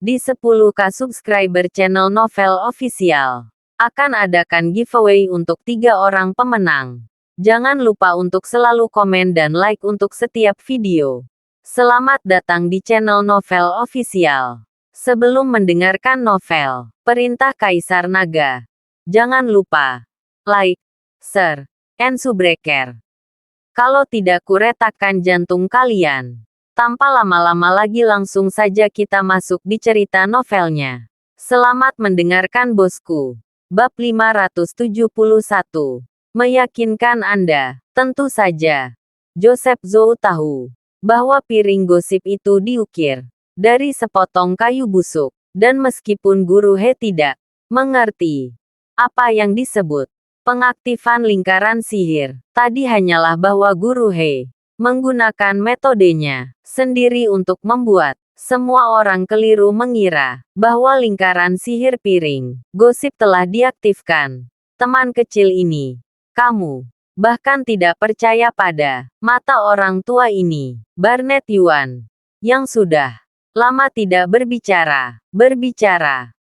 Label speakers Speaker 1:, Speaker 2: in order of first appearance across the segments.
Speaker 1: Di 10K subscriber channel Novel Official, akan adakan giveaway untuk 3 orang pemenang. Jangan lupa untuk selalu komen dan like untuk setiap video. Selamat datang di channel Novel Official. Sebelum mendengarkan novel, Perintah Kaisar Naga, jangan lupa like, share, and subscribe. Kalau tidak kuretakkan jantung kalian. Tanpa lama-lama lagi langsung saja kita masuk di cerita novelnya. Selamat mendengarkan bosku. Bab 571. Meyakinkan Anda. Tentu saja. Joseph Zhou tahu bahwa piring gosip itu diukir dari sepotong kayu busuk. Dan meskipun Guru He tidak mengerti apa yang disebut pengaktifan lingkaran sihir, tadi hanyalah bahwa Guru He menggunakan metodenya sendiri untuk membuat semua orang keliru mengira bahwa lingkaran sihir piring gosip telah diaktifkan. Teman kecil ini, kamu bahkan tidak percaya pada mata orang tua ini, Barnett Yuan, yang sudah lama tidak berbicara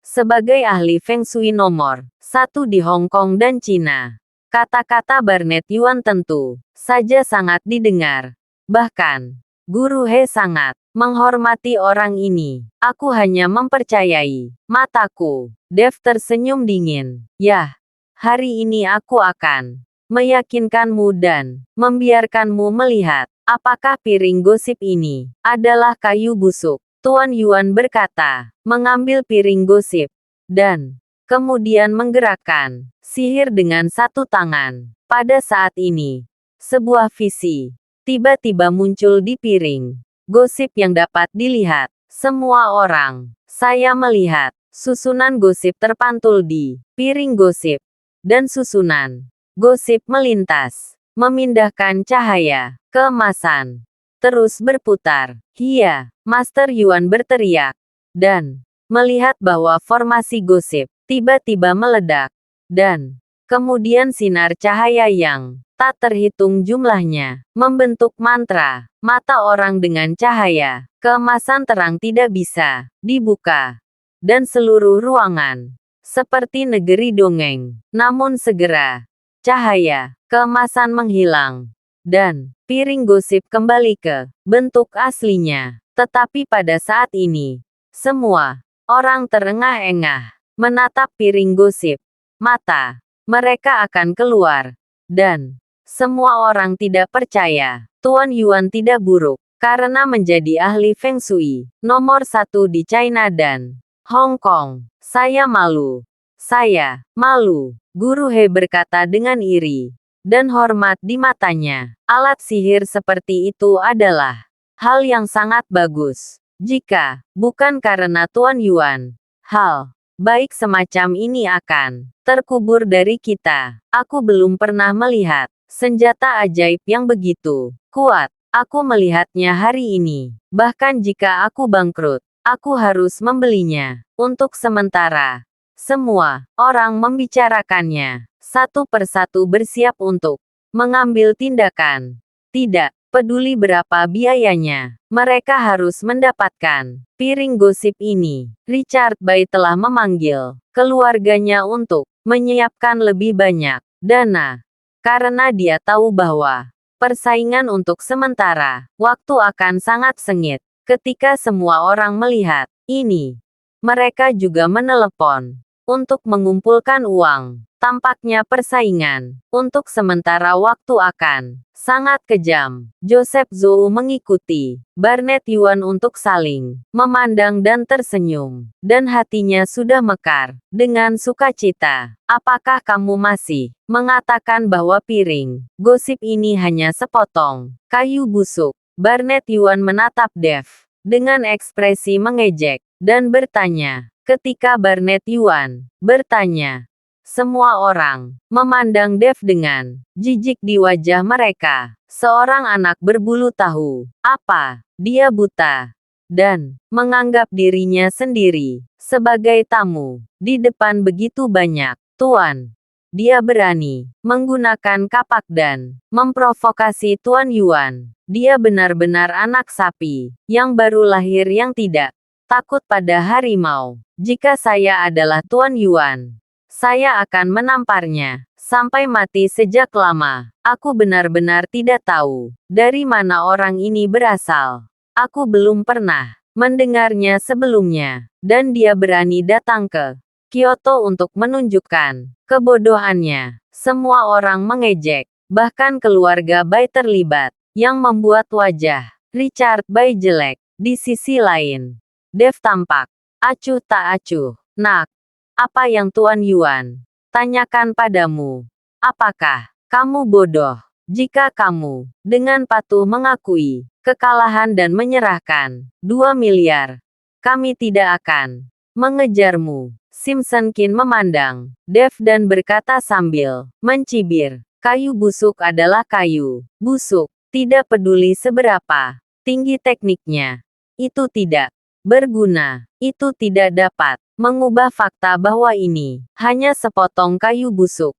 Speaker 1: sebagai ahli Feng Shui nomor 1 di Hong Kong dan Cina. Kata-kata Barnett Yuan tentu saja sangat didengar. Bahkan, Guru He sangat menghormati orang ini. Aku hanya mempercayai mataku. Dev tersenyum dingin. Yah, hari ini aku akan meyakinkanmu dan membiarkanmu melihat apakah piring gosip ini adalah kayu busuk. Tuan Yuan berkata, mengambil piring gosip dan kemudian menggerakkan sihir dengan satu tangan. Pada saat ini, sebuah visi tiba-tiba muncul di piring gosip yang dapat dilihat semua orang. Saya melihat susunan gosip terpantul di piring gosip, dan susunan gosip melintas, memindahkan cahaya, keemasan, terus berputar. Hia, Master Yuan berteriak, dan melihat bahwa formasi gosip tiba-tiba meledak, dan kemudian sinar cahaya yang tak terhitung jumlahnya membentuk mantra. Mata orang dengan cahaya keemasan terang tidak bisa dibuka, dan seluruh ruangan seperti negeri dongeng. Namun segera cahaya keemasan menghilang, dan piring gosip kembali ke bentuk aslinya. Tetapi pada saat ini, semua orang terengah-engah menatap piring gosip. Mata mereka akan keluar, dan semua orang tidak percaya. Tuan Yuan tidak buruk, karena menjadi ahli Feng Shui nomor 1 di China dan Hong Kong. Saya malu. Saya malu. Guru He berkata dengan iri dan hormat di matanya. Alat sihir seperti itu adalah hal yang sangat bagus. Jika bukan karena Tuan Yuan, hal baik semacam ini akan terkubur dari kita. Aku belum pernah melihat senjata ajaib yang begitu kuat. Aku melihatnya hari ini. Bahkan jika aku bangkrut, aku harus membelinya. Untuk sementara, semua orang membicarakannya. Satu persatu bersiap untuk mengambil tindakan. Tidak peduli berapa biayanya, mereka harus mendapatkan piring gosip ini. Richard Bai telah memanggil keluarganya untuk menyiapkan lebih banyak dana, karena dia tahu bahwa persaingan untuk sementara waktu akan sangat sengit. Ketika semua orang melihat ini, mereka juga menelepon untuk mengumpulkan uang. Tampaknya persaingan untuk sementara waktu akan sangat kejam. Joseph Zhou mengikuti Barnett Yuan untuk saling memandang dan tersenyum, dan hatinya sudah mekar dengan sukacita. Apakah kamu masih mengatakan bahwa piring gosip ini hanya sepotong kayu busuk? Barnett Yuan menatap Dev dengan ekspresi mengejek dan bertanya. Ketika Barnett Yuan bertanya, semua orang memandang Dev dengan jijik di wajah mereka. Seorang anak berbulu tahu apa dia buta dan menganggap dirinya sendiri sebagai tamu di depan begitu banyak tuan. Dia berani menggunakan kapak dan memprovokasi Tuan Yuan. Dia benar-benar anak sapi yang baru lahir yang tidak takut pada harimau. Jika saya adalah Tuan Yuan, saya akan menamparnya sampai mati sejak lama. Aku benar-benar tidak tahu dari mana orang ini berasal. Aku belum pernah mendengarnya sebelumnya, dan dia berani datang ke Kyoto untuk menunjukkan kebodohannya. Semua orang mengejek, bahkan keluarga Bai terlibat, yang membuat wajah Richard Bai jelek. Di sisi lain, Dev tampak acuh tak acuh. Nak, apa yang Tuan Yuan tanyakan padamu? Apakah kamu bodoh? Jika kamu dengan patuh mengakui kekalahan dan menyerahkan 2 miliar, kami tidak akan mengejarmu. Simpson Kin memandang Dev dan berkata sambil mencibir, kayu busuk adalah kayu busuk, tidak peduli seberapa tinggi tekniknya. Itu tidak berguna. Itu tidak dapat mengubah fakta bahwa ini hanya sepotong kayu busuk.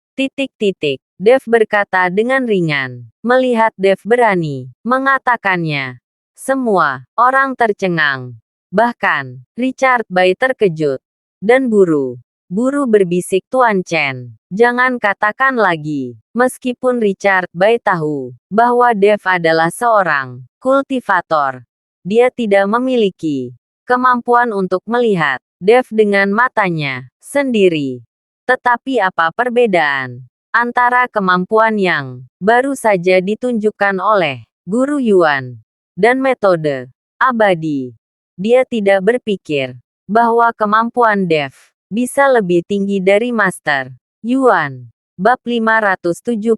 Speaker 1: Dev berkata dengan ringan. Melihat Dev berani mengatakannya, semua orang tercengang. Bahkan, Richard Bai terkejut. Dan buru berbisik Tuan Chen. Jangan katakan lagi. Meskipun Richard Bai tahu bahwa Dev adalah seorang kultivator, dia tidak memiliki kemampuan untuk melihat Dev dengan matanya sendiri. Tetapi apa perbedaan antara kemampuan yang baru saja ditunjukkan oleh Guru Yuan dan metode abadi? Dia tidak berpikir bahwa kemampuan Dev bisa lebih tinggi dari Master Yuan. Bab 572.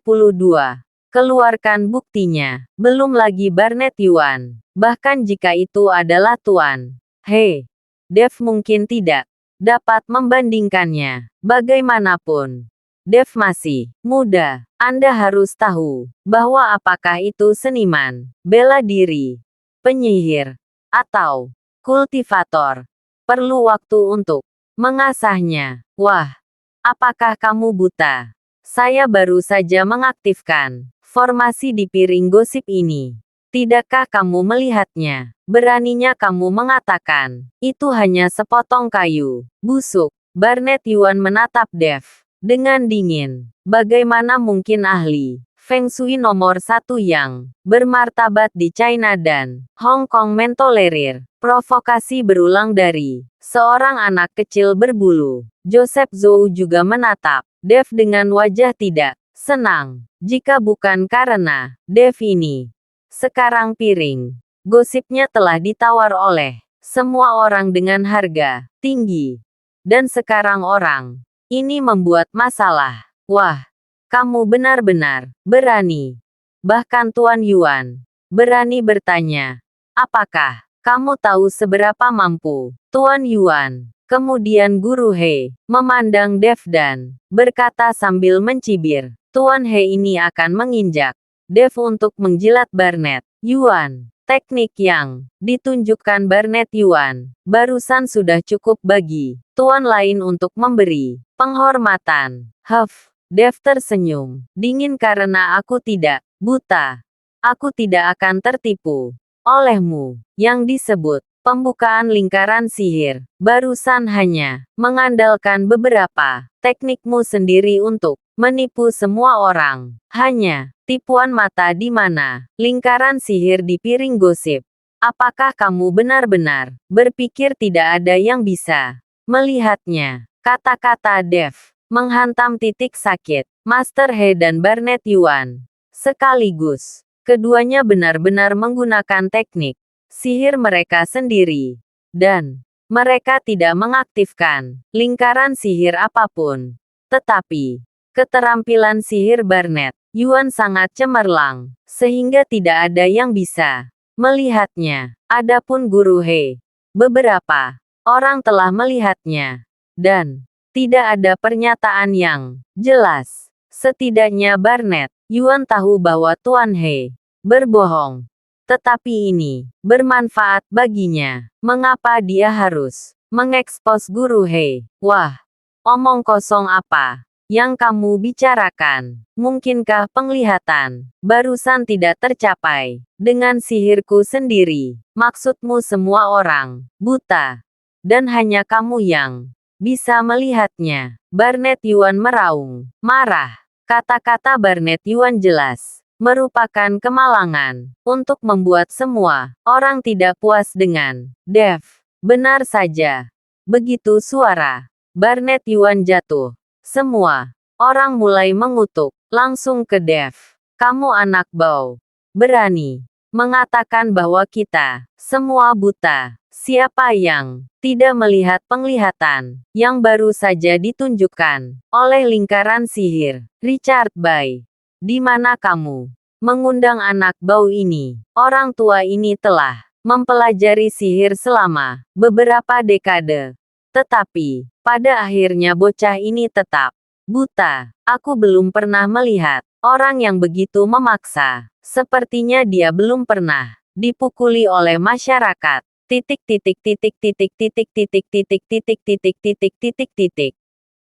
Speaker 1: Keluarkan buktinya. Belum lagi Barnet Yuan. Bahkan jika itu adalah Tuan He, Dev mungkin tidak dapat membandingkannya. Bagaimanapun, Dev masih muda. Anda harus tahu bahwa apakah itu seniman, bela diri, penyihir, atau kultivator. Perlu waktu untuk mengasahnya. Wah, apakah kamu buta? Saya baru saja mengaktifkan formasi di piring gosip ini. Tidakkah kamu melihatnya? Beraninya kamu mengatakan, itu hanya sepotong kayu busuk. Barnet Yuan menatap Dev dengan dingin. Bagaimana mungkin ahli Feng Shui nomor 1 yang bermartabat di China dan Hong Kong mentolerir provokasi berulang dari seorang anak kecil berbulu? Joseph Zhou juga menatap Dev dengan wajah tidak senang. Jika bukan karena Dev ini sekarang piring gosipnya telah ditawar oleh semua orang dengan harga tinggi. Dan sekarang orang ini membuat masalah. Wah, kamu benar-benar berani. Bahkan Tuan Yuan berani bertanya, apakah kamu tahu seberapa mampu Tuan Yuan? Kemudian Guru He memandang Dev dan berkata sambil mencibir, Tuan He ini akan menginjak Dev untuk menjilat Barnet Yuan. Teknik yang ditunjukkan Barnet Yuan barusan sudah cukup bagi tuan lain untuk memberi penghormatan. Huff, Dev tersenyum dingin karena aku tidak buta. Aku tidak akan tertipu olehmu. Yang disebut pembukaan lingkaran sihir barusan hanya mengandalkan beberapa teknikmu sendiri untuk menipu semua orang. Hanya tipuan mata di mana lingkaran sihir di piring gosip. Apakah kamu benar-benar berpikir tidak ada yang bisa melihatnya? Kata-kata Dev menghantam titik sakit Master He dan Barnet Yuan sekaligus. Keduanya benar-benar menggunakan teknik sihir mereka sendiri, dan mereka tidak mengaktifkan lingkaran sihir apapun. Tetapi keterampilan sihir Barnet Yuan sangat cemerlang, sehingga tidak ada yang bisa melihatnya. Adapun Guru He, beberapa orang telah melihatnya, dan tidak ada pernyataan yang jelas. Setidaknya Barnet Yuan tahu bahwa Tuan He berbohong. Tetapi ini bermanfaat baginya. Mengapa dia harus mengekspos Guru He? Wah, omong kosong apa? yang kamu bicarakan. Mungkinkah penglihatan barusan tidak tercapai dengan sihirku sendiri? Maksudmu semua orang buta, dan hanya kamu yang bisa melihatnya. Barnet Yuan meraung, marah. Kata-kata Barnet Yuan jelas merupakan kemalangan untuk membuat semua orang tidak puas dengan Dev. Benar saja. Begitu suara Barnet Yuan jatuh, semua orang mulai mengutuk langsung ke Dev. Kamu anak bau. Berani mengatakan bahwa kita semua buta. Siapa yang tidak melihat penglihatan yang baru saja ditunjukkan oleh lingkaran sihir? Richard Bai, di mana kamu mengundang anak bau ini? Orang tua ini telah mempelajari sihir selama beberapa dekade. Tetapi, pada akhirnya bocah ini tetap buta. Aku belum pernah melihat orang yang begitu memaksa. Sepertinya dia belum pernah dipukuli oleh masyarakat. Titik titik titik titik titik titik titik titik titik titik titik titik.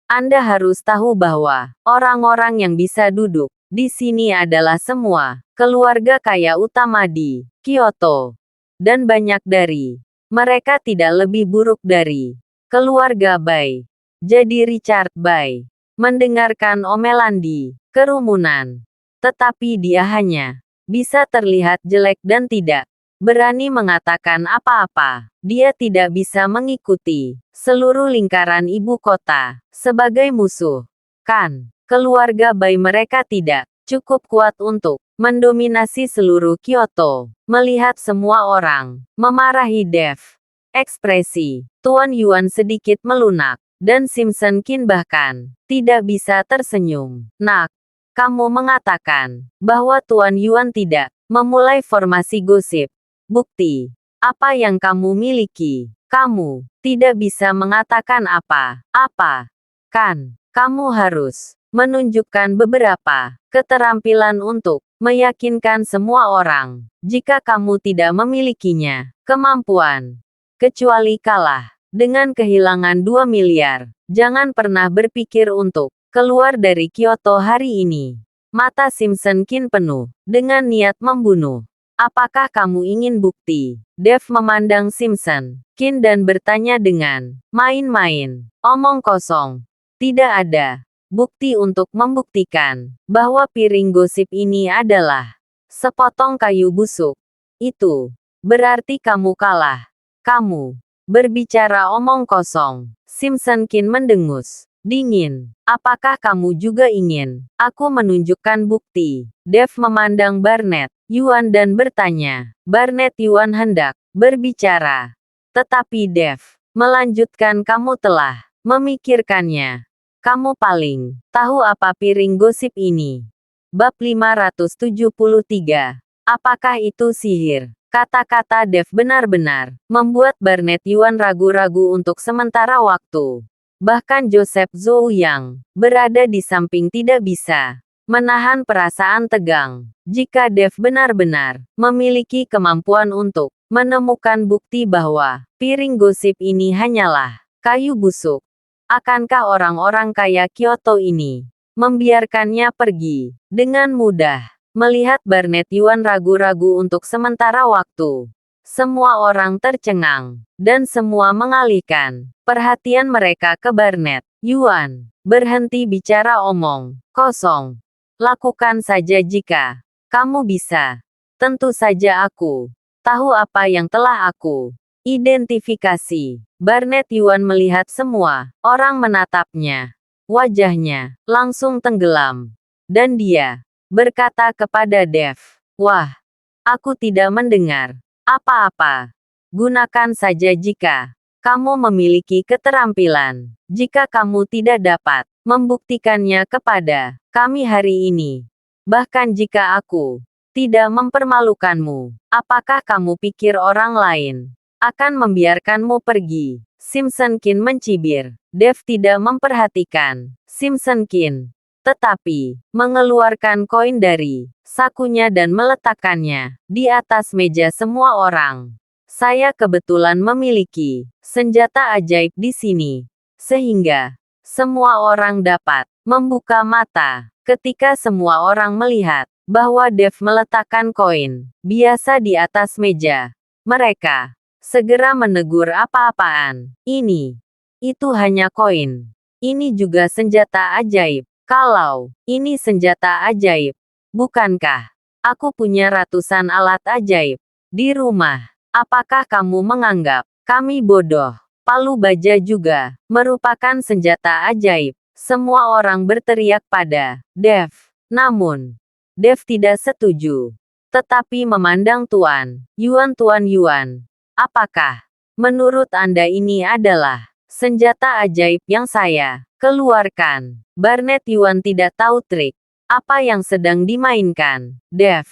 Speaker 1: Anda harus tahu bahwa orang-orang yang bisa duduk di sini adalah semua keluarga kaya utama di Kyoto. Dan banyak dari mereka tidak lebih buruk dari keluarga Bai. Jadi Richard Bai mendengarkan omelan di kerumunan. Tetapi dia hanya bisa terlihat jelek dan tidak berani mengatakan apa-apa. Dia tidak bisa mengikuti seluruh lingkaran ibu kota sebagai musuh. Kan, keluarga Bai mereka tidak cukup kuat untuk mendominasi seluruh Kyoto. Melihat semua orang memarahi Dev, ekspresi Tuan Yuan sedikit melunak, dan Simpson Kin bahkan tidak bisa tersenyum. Nak, kamu mengatakan bahwa Tuan Yuan tidak memulai formasi gosip. Bukti apa yang kamu miliki? Kamu tidak bisa mengatakan apa-apa. Kan, kamu harus menunjukkan beberapa keterampilan untuk meyakinkan semua orang. Jika kamu tidak memilikinya, kemampuan, kecuali kalah dengan kehilangan 2 miliar, jangan pernah berpikir untuk keluar dari Kyoto hari ini. Mata Simpson Kin penuh dengan niat membunuh. Apakah kamu ingin bukti? Dev memandang Simpson Kin dan bertanya dengan main-main. Omong kosong. Tidak ada bukti untuk membuktikan bahwa piring gosip ini adalah sepotong kayu busuk. Itu berarti kamu kalah. Kamu berbicara omong kosong. Simpson Kin mendengus dingin. Apakah kamu juga ingin aku menunjukkan bukti? Dev memandang Barnet Yuan dan bertanya. Barnet Yuan hendak berbicara. Tetapi Dev melanjutkan, kamu telah memikirkannya. Kamu paling tahu apa piring gosip ini. Bab 573. Apakah itu sihir? Kata-kata Dev benar-benar membuat Barnet Yuan ragu-ragu untuk sementara waktu. Bahkan Joseph Zhou yang berada di samping tidak bisa menahan perasaan tegang. Jika Dev benar-benar memiliki kemampuan untuk menemukan bukti bahwa piring gosip ini hanyalah kayu busuk, akankah orang-orang kaya Kyoto ini membiarkannya pergi dengan mudah? Melihat Barnet Yuan ragu-ragu untuk sementara waktu, semua orang tercengang, dan semua mengalihkan perhatian mereka ke Barnet Yuan. Berhenti bicara omong kosong. Lakukan saja jika kamu bisa. Tentu saja aku tahu apa yang telah aku identifikasi. Barnet Yuan melihat semua orang menatapnya. Wajahnya langsung tenggelam. Dan dia berkata kepada Dev, "Wah, aku tidak mendengar apa-apa. Gunakan saja jika kamu memiliki keterampilan. Jika kamu tidak dapat membuktikannya kepada kami hari ini, bahkan jika aku tidak mempermalukanmu, apakah kamu pikir orang lain akan membiarkanmu pergi?" Simpson Kin mencibir. Dev tidak memperhatikan Simpson Kin, tetapi mengeluarkan koin dari sakunya dan meletakkannya di atas meja semua orang. "Saya kebetulan memiliki senjata ajaib di sini, sehingga Semua orang dapat membuka mata ketika semua orang melihat bahwa Dev meletakkan koin biasa di atas meja. Mereka segera menegur apa-apaan. Itu hanya koin. Ini juga senjata ajaib. Kalau ini senjata ajaib, bukankah aku punya ratusan alat ajaib di rumah? Apakah kamu menganggap kami bodoh? Palu baja juga merupakan senjata ajaib. Semua orang berteriak pada Dev. Namun, Dev tidak setuju. Tetapi memandang Tuan Yuan, apakah menurut Anda ini adalah senjata ajaib yang saya keluarkan? Barnet Yuan tidak tahu trik apa yang sedang dimainkan Dev.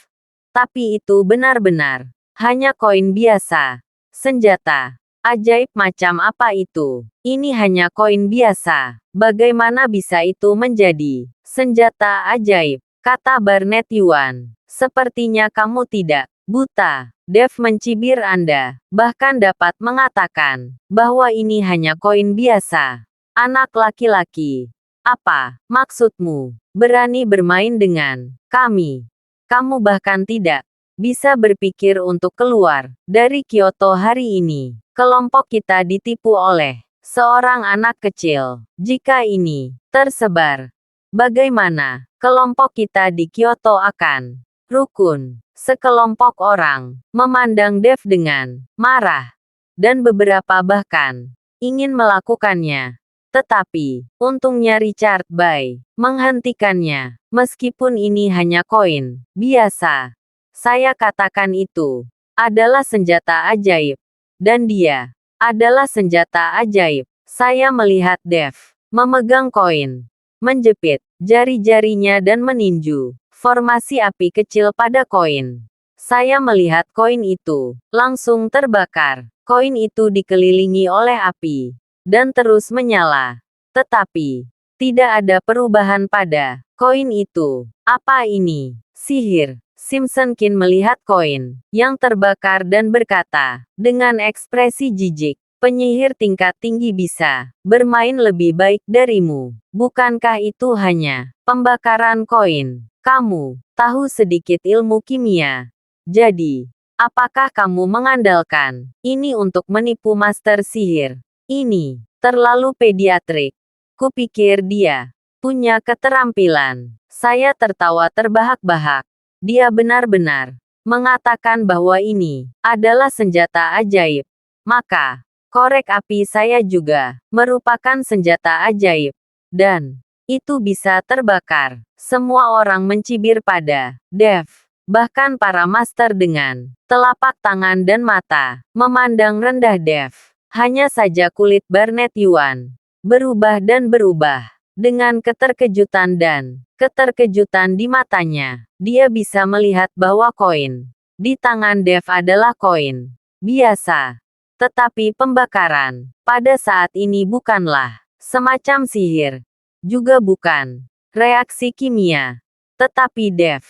Speaker 1: Tapi itu benar-benar hanya koin biasa. Senjata ajaib macam apa itu? Ini hanya koin biasa. Bagaimana bisa itu menjadi senjata ajaib? Kata Barnet Yuan. Sepertinya kamu tidak buta. Dev mencibir Anda. Bahkan dapat mengatakan bahwa ini hanya koin biasa. Anak laki-laki. Apa maksudmu? Berani bermain dengan kami? Kamu bahkan tidak bisa berpikir untuk keluar dari Kyoto hari ini. Kelompok kita ditipu oleh seorang anak kecil. Jika ini tersebar, bagaimana kelompok kita di Kyoto akan rukun? Sekelompok orang memandang Dev dengan marah, dan beberapa bahkan ingin melakukannya. Tetapi, untungnya Richard Bai menghentikannya. Meskipun ini hanya koin biasa, saya katakan itu adalah senjata ajaib. Dan dia adalah senjata ajaib. Saya melihat Dev memegang koin, menjepit jari-jarinya dan meninju formasi api kecil pada koin. Saya melihat koin itu langsung terbakar. Koin itu dikelilingi oleh api dan terus menyala. Tetapi tidak ada perubahan pada koin itu. Apa ini? Sihir? Simpson Kin melihat koin yang terbakar dan berkata, dengan ekspresi jijik, penyihir tingkat tinggi bisa bermain lebih baik darimu. Bukankah itu hanya pembakaran koin? Kamu tahu sedikit ilmu kimia. Jadi, apakah kamu mengandalkan ini untuk menipu master sihir? Ini terlalu pediatrik. Kupikir dia punya keterampilan. Saya tertawa terbahak-bahak. Dia benar-benar mengatakan bahwa ini adalah senjata ajaib. Maka, korek api saya juga merupakan senjata ajaib. Dan itu bisa terbakar. Semua orang mencibir pada Dev. Bahkan para master dengan telapak tangan dan mata memandang rendah Dev. Hanya saja kulit Barnet Yuan berubah dan berubah. Dengan keterkejutan dan keterkejutan di matanya, dia bisa melihat bahwa koin di tangan Dev adalah koin biasa. Tetapi pembakaran pada saat ini bukanlah semacam sihir, juga bukan reaksi kimia. Tetapi Dev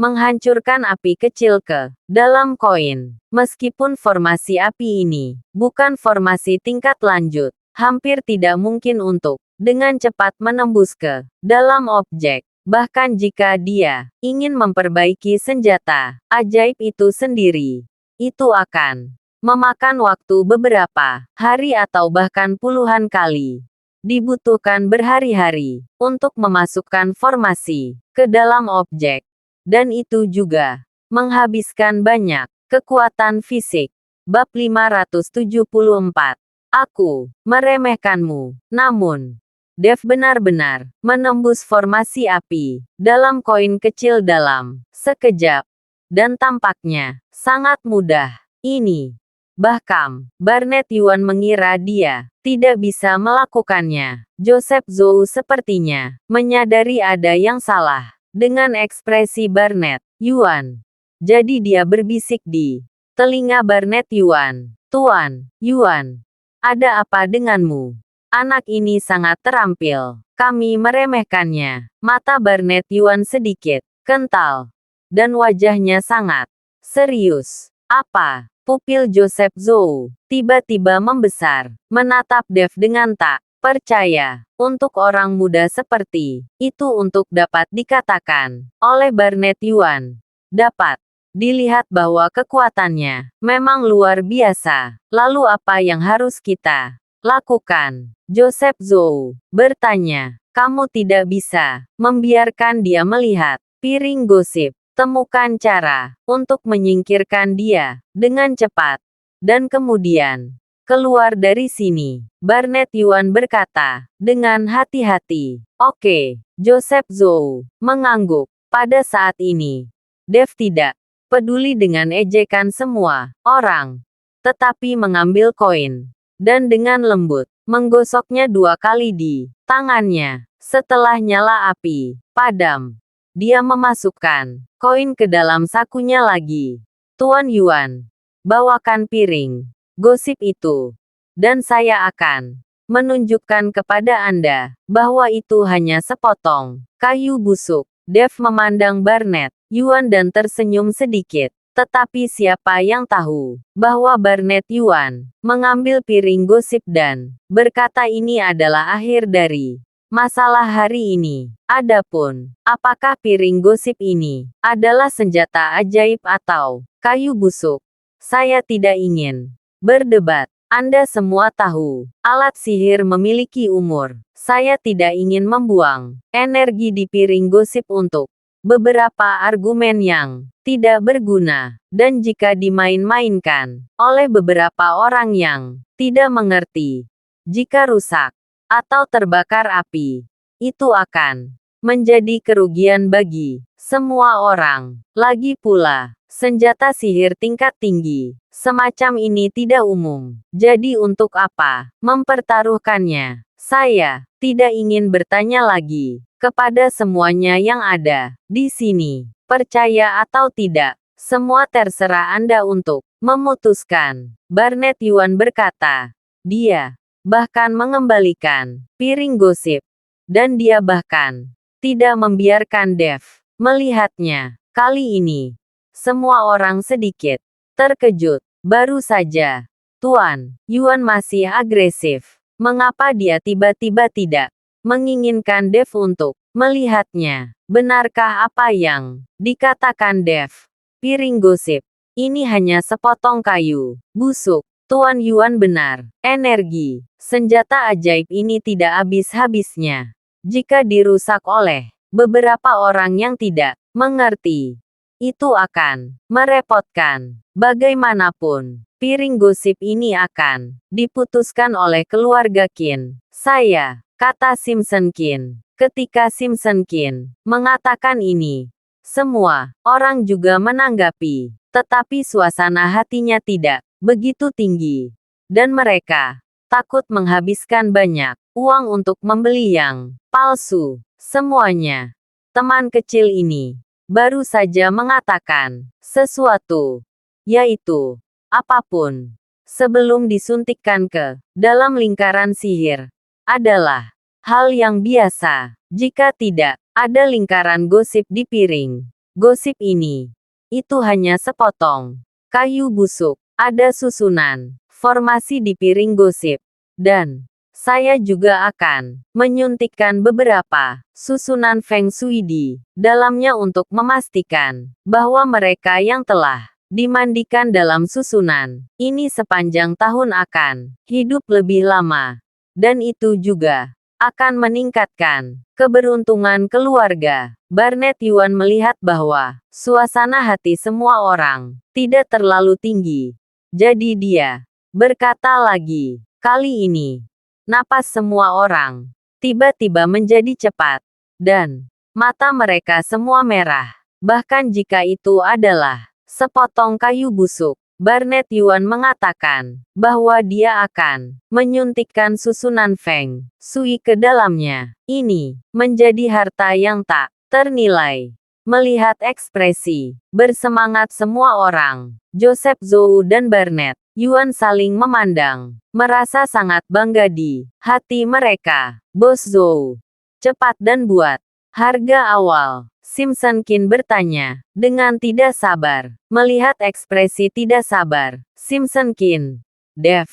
Speaker 1: menghancurkan api kecil ke dalam koin. Meskipun formasi api ini bukan formasi tingkat lanjut, hampir tidak mungkin untuk dengan cepat menembus ke dalam objek. Bahkan jika dia ingin memperbaiki senjata ajaib itu sendiri, itu akan memakan waktu beberapa hari atau bahkan puluhan kali. Dibutuhkan berhari-hari untuk memasukkan formasi ke dalam objek. Dan itu juga menghabiskan banyak kekuatan fisik. Bab 574. Aku meremehkanmu. Namun, Dev benar-benar menembus formasi api dalam koin kecil dalam sekejap. Dan tampaknya sangat mudah. Ini bahkan Barnet Yuan mengira dia tidak bisa melakukannya. Joseph Zhou sepertinya menyadari ada yang salah dengan ekspresi Barnet Yuan. Jadi dia berbisik di telinga Barnet Yuan. Tuan Yuan, ada apa denganmu? Anak ini sangat terampil. Kami meremehkannya. Mata Barnet Yuan sedikit kental. Dan wajahnya sangat serius. Apa? Pupil Joseph Zhou tiba-tiba membesar. Menatap Dev dengan tak Percaya, untuk orang muda seperti itu untuk dapat dikatakan oleh Barnett Yuan, dapat dilihat bahwa kekuatannya memang luar biasa. Lalu apa yang harus kita lakukan? Joseph Zhou bertanya. Kamu tidak bisa membiarkan dia melihat piring gosip. Temukan cara untuk menyingkirkan dia dengan cepat. Dan kemudian keluar dari sini. Barnett Yuan berkata dengan hati-hati. Oke, Joseph Zhou mengangguk. Pada saat ini, Dev tidak peduli dengan ejekan semua orang, tetapi mengambil koin dan dengan lembut menggosoknya 2 kali di tangannya. Setelah nyala api padam, dia memasukkan koin ke dalam sakunya lagi. Tuan Yuan, bawakan piring gosip itu, dan saya akan menunjukkan kepada Anda bahwa itu hanya sepotong kayu busuk. Dev memandang Barnett Yuan dan tersenyum sedikit. Tetapi siapa yang tahu bahwa Barnett Yuan mengambil piring gosip dan berkata ini adalah akhir dari masalah hari ini. Adapun, apakah piring gosip ini adalah senjata ajaib atau kayu busuk? Saya tidak ingin berdebat. Anda semua tahu, alat sihir memiliki umur. Saya tidak ingin membuang energi di piring gosip untuk beberapa argumen yang tidak berguna, dan jika dimain-mainkan oleh beberapa orang yang tidak mengerti, jika rusak atau terbakar api, itu akan menjadi kerugian bagi semua orang. Lagi pula, senjata sihir tingkat tinggi semacam ini tidak umum. Jadi untuk apa mempertaruhkannya? Saya tidak ingin bertanya lagi kepada semuanya yang ada di sini. Percaya atau tidak, semua terserah Anda untuk memutuskan. Barnett Yuan berkata. Dia bahkan mengembalikan piring gosip. Dan dia bahkan tidak membiarkan Dev melihatnya. Kali ini, semua orang sedikit terkejut. Baru saja, Tuan Yuan masih agresif. Mengapa dia tiba-tiba tidak menginginkan Dev untuk melihatnya? Benarkah apa yang dikatakan Dev? Piring gosip. Ini hanya sepotong kayu busuk. Tuan Yuan benar. Energi senjata ajaib ini tidak habis-habisnya. Jika dirusak oleh beberapa orang yang tidak mengerti, itu akan merepotkan. Bagaimanapun, piring gosip ini akan diputuskan oleh keluarga Qin. Saya, kata Simpson Qin. Ketika Simpson Qin mengatakan ini, semua orang juga menanggapi, tetapi suasana hatinya tidak begitu tinggi, dan mereka takut menghabiskan banyak uang untuk membeli yang palsu. Semuanya, teman kecil ini baru saja mengatakan sesuatu, yaitu apapun sebelum disuntikkan ke dalam lingkaran sihir adalah hal yang biasa. Jika tidak ada lingkaran gosip di piring gosip ini, itu hanya sepotong kayu busuk. Ada susunan formasi di piring gosip, dan saya juga akan menyuntikkan beberapa susunan Feng Shui di dalamnya untuk memastikan bahwa mereka yang telah dimandikan dalam susunan ini sepanjang tahun akan hidup lebih lama. Dan itu juga akan meningkatkan keberuntungan keluarga. Barnett Yuan melihat bahwa suasana hati semua orang tidak terlalu tinggi. Jadi dia berkata lagi, kali ini, napas semua orang tiba-tiba menjadi cepat, dan mata mereka semua merah. Bahkan jika itu adalah sepotong kayu busuk, Barnett Yuan mengatakan bahwa dia akan menyuntikkan susunan Feng Shui ke dalamnya. Ini menjadi harta yang tak ternilai. Melihat ekspresi bersemangat semua orang, Joseph Zhou dan Barnett Yuan saling memandang, merasa sangat bangga di hati mereka. Bos Zhou, cepat dan buat harga awal. Simpson Qin bertanya, dengan tidak sabar. Melihat ekspresi tidak sabar, Simpson Qin, Dev,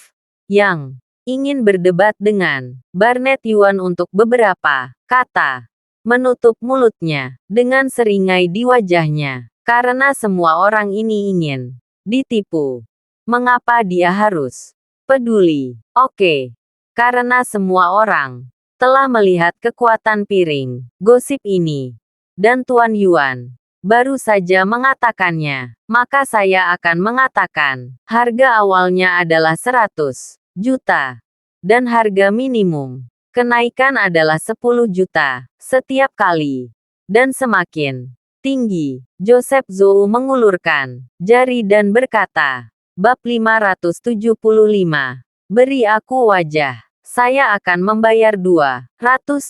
Speaker 1: yang ingin berdebat dengan Barnett Yuan untuk beberapa kata. Menutup mulutnya dengan seringai di wajahnya. Karena semua orang ini ingin ditipu. Mengapa dia harus peduli? Oke. Karena semua orang telah melihat kekuatan piring gosip ini. Dan Tuan Yuan baru saja mengatakannya. Maka saya akan mengatakan, harga awalnya adalah 100 juta. Dan harga minimum kenaikan adalah 10 juta setiap kali. Dan semakin tinggi. Joseph Zhou mengulurkan jari dan berkata, Bab 575. Beri aku wajah. Saya akan membayar 200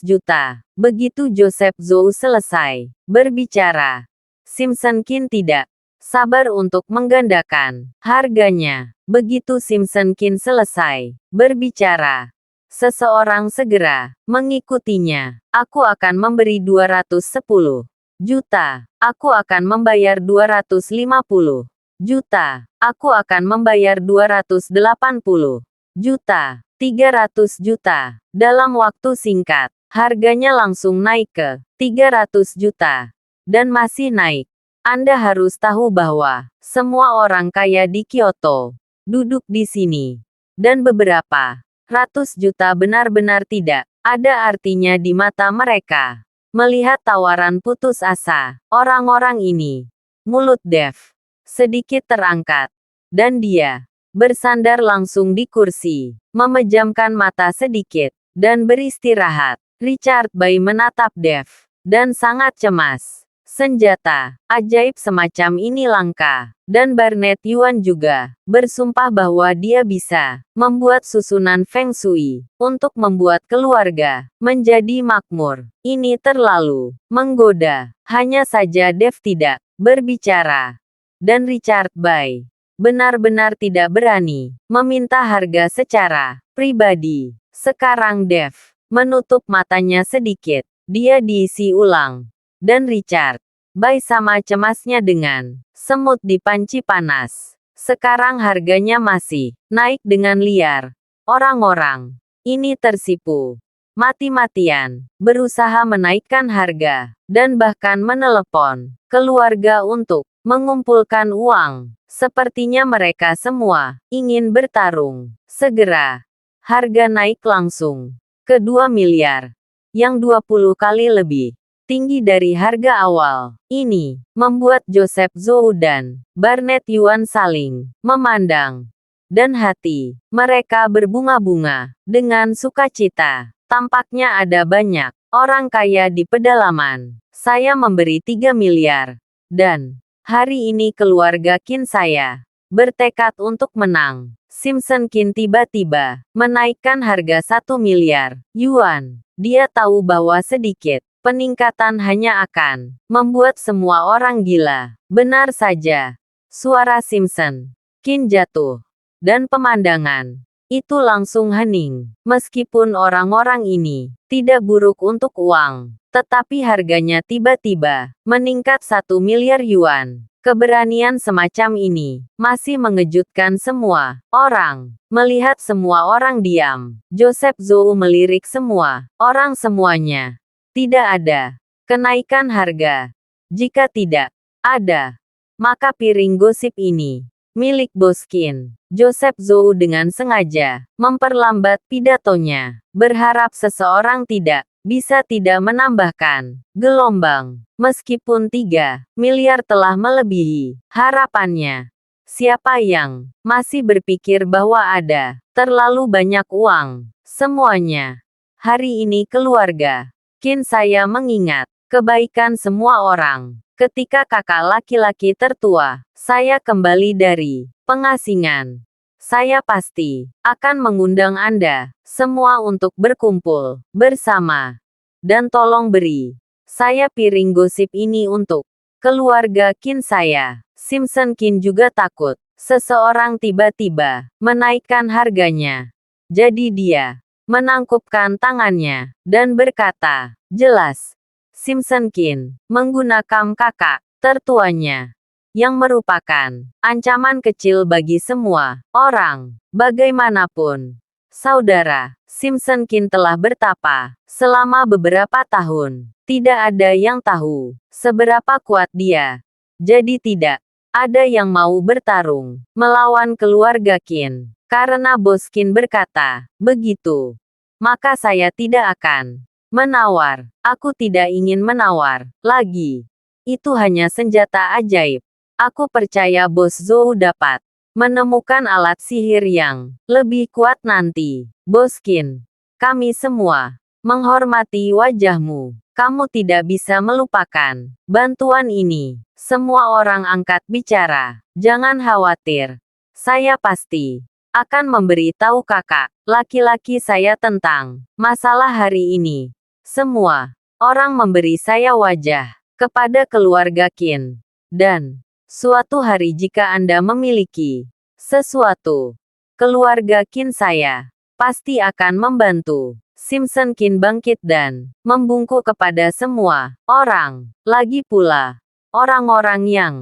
Speaker 1: juta. Begitu Joseph Zhou selesai berbicara, Simpson Kin tidak sabar untuk menggandakan harganya. Begitu Simpson Kin selesai berbicara, seseorang segera mengikutinya. Aku akan memberi 210 juta. Aku akan membayar 250 juta. Aku akan membayar 280 juta. 300 juta. Dalam waktu singkat, harganya langsung naik ke 300 juta. Dan masih naik. Anda harus tahu bahwa semua orang kaya di Kyoto duduk di sini. Dan beberapa ratus juta benar-benar tidak ada artinya di mata mereka. Melihat tawaran putus asa, orang-orang ini, mulut Dev sedikit terangkat. Dan dia bersandar langsung di kursi, memejamkan mata sedikit, dan beristirahat. Richard Bai menatap Dev, dan sangat cemas. Senjata ajaib semacam ini langka, dan Barnett Yuan juga bersumpah bahwa dia bisa membuat susunan Feng Shui untuk membuat keluarga menjadi makmur. Ini terlalu menggoda. Hanya saja Dev tidak berbicara, dan Richard Bai benar-benar tidak berani meminta harga secara pribadi. Sekarang Dev menutup matanya sedikit. Dia diisi ulang. Dan Richard Bai sama cemasnya dengan semut di panci panas. Sekarang harganya masih naik dengan liar. Orang-orang ini tersipu mati-matian, berusaha menaikkan harga, dan bahkan menelepon keluarga untuk mengumpulkan uang. Sepertinya mereka semua ingin bertarung. Segera, harga naik langsung ke 2 miliar, yang 20 kali lebih tinggi dari harga awal. Ini membuat Joseph Zhou dan Barnett Yuan saling memandang. Dan hati mereka berbunga-bunga dengan sukacita. Tampaknya ada banyak orang kaya di pedalaman. Saya memberi 3 miliar. Dan hari ini keluarga Qin saya bertekad untuk menang. Simpson Qin tiba-tiba menaikkan harga 1 miliar yuan. Dia tahu bahwa sedikit peningkatan hanya akan membuat semua orang gila. Benar saja. Suara Simpson Qin jatuh. Dan pemandangan itu langsung hening. Meskipun orang-orang ini tidak buruk untuk uang, tetapi harganya tiba-tiba meningkat 1 miliar yuan. Keberanian semacam ini masih mengejutkan semua orang. Melihat semua orang diam, Joseph Zhou melirik semua orang semuanya. Tidak ada kenaikan harga. Jika tidak ada, maka piring gosip ini milik Bos Qin. Joseph Zhou dengan sengaja memperlambat pidatonya, berharap seseorang tidak bisa tidak menambahkan gelombang. Meskipun 3 miliar telah melebihi harapannya. Siapa yang masih berpikir bahwa ada terlalu banyak uang? Semuanya. Hari ini keluarga Qin saya mengingat kebaikan semua orang. Ketika kakak laki-laki tertua saya kembali dari pengasingan, saya pasti akan mengundang Anda semua untuk berkumpul bersama. Dan tolong beri saya piring gosip ini untuk keluarga Qin saya. Simpson Qin juga takut seseorang tiba-tiba menaikkan harganya. Jadi dia menangkupkan tangannya dan berkata, jelas. Simpson Qin menggunakan kakak tertuanya, yang merupakan ancaman kecil bagi semua orang. Bagaimanapun, Saudara, Simpson Kin telah bertapa selama beberapa tahun. Tidak ada yang tahu seberapa kuat dia. Jadi tidak ada yang mau bertarung melawan keluarga Qin. Karena bos Qin berkata begitu, maka saya tidak akan menawar. Aku tidak ingin menawar lagi. Itu hanya senjata ajaib. Aku percaya bos Zhou dapat menemukan alat sihir yang lebih kuat nanti. Bos Qin, kami semua menghormati wajahmu. Kamu tidak bisa melupakan bantuan ini. Semua orang angkat bicara. Jangan khawatir. Saya pasti akan memberi tahu kakak laki-laki saya tentang masalah hari ini. Semua orang memberi saya wajah kepada keluarga Qin. Dan suatu hari jika Anda memiliki sesuatu, keluarga Qin saya pasti akan membantu. Simpson Qin bangkit dan membungkuk kepada semua orang. Lagi pula, orang-orang yang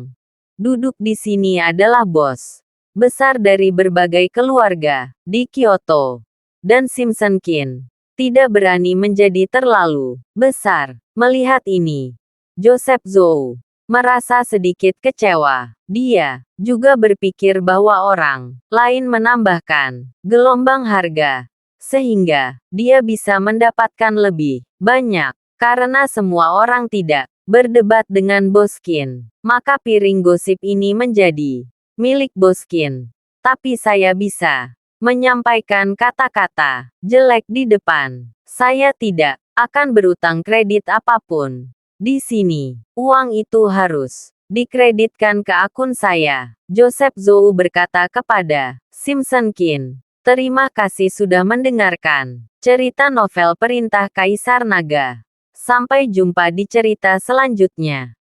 Speaker 1: duduk di sini adalah bos besar dari berbagai keluarga di Kyoto. Dan Simpson Qin tidak berani menjadi terlalu besar. Melihat ini, Joseph Zhou merasa sedikit kecewa. Dia juga berpikir bahwa orang lain menambahkan gelombang harga, sehingga dia bisa mendapatkan lebih banyak. Karena semua orang tidak berdebat dengan bos Qin, maka piring gosip ini menjadi milik bos Qin. Tapi saya bisa menyampaikan kata-kata jelek di depan. Saya tidak akan berutang kredit apapun. Di sini, uang itu harus dikreditkan ke akun saya. Joseph Zhou berkata kepada Simpson Qin, terima kasih sudah mendengarkan cerita novel Perintah Kaisar Naga. Sampai jumpa di cerita selanjutnya.